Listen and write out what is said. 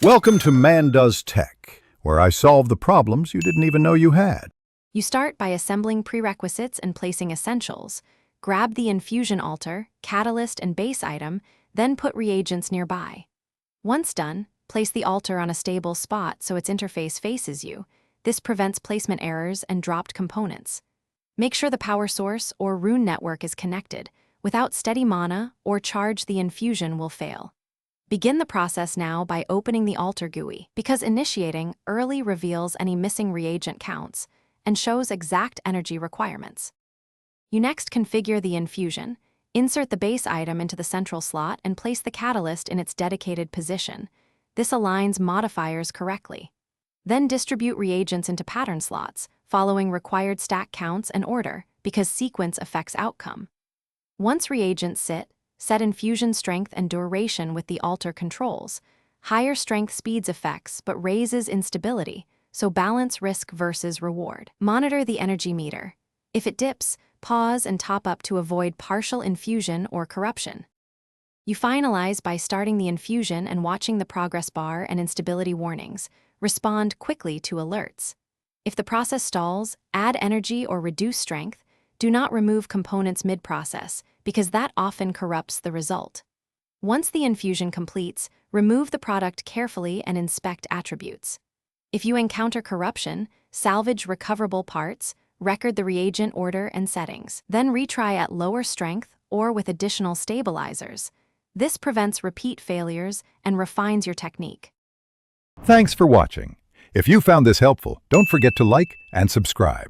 Welcome to Man Does Tech, where I solve the problems you didn't even know you had. You start by assembling prerequisites and placing essentials. Grab the infusion altar, catalyst, and base item, then put reagents nearby. Once done, place the altar on a stable spot so its interface faces you. This prevents placement errors and dropped components. Make sure the power source or rune network is connected. Without steady mana or charge, the infusion will fail. Begin the process now by opening the altar GUI, because initiating early reveals any missing reagent counts and shows exact energy requirements. You next configure the infusion, insert the base item into the central slot, and place the catalyst in its dedicated position. This aligns modifiers correctly. Then distribute reagents into pattern slots, following required stack counts and order, because sequence affects outcome. Once reagents sit, set infusion strength and duration with the altar controls. Higher strength speeds effects but raises instability, so balance risk versus reward. Monitor the energy meter. If it dips, pause and top up to avoid partial infusion or corruption. You finalize by starting the infusion and watching the progress bar and instability warnings. Respond quickly to alerts. If the process stalls, add energy or reduce strength. Do not remove components mid-process, because that often corrupts the result. Once the infusion completes, remove the product carefully and inspect attributes. If you encounter corruption, salvage recoverable parts, record the reagent order and settings, then retry at lower strength or with additional stabilizers. This prevents repeat failures and refines your technique. Thanks for watching. If you found this helpful, don't forget to like and subscribe.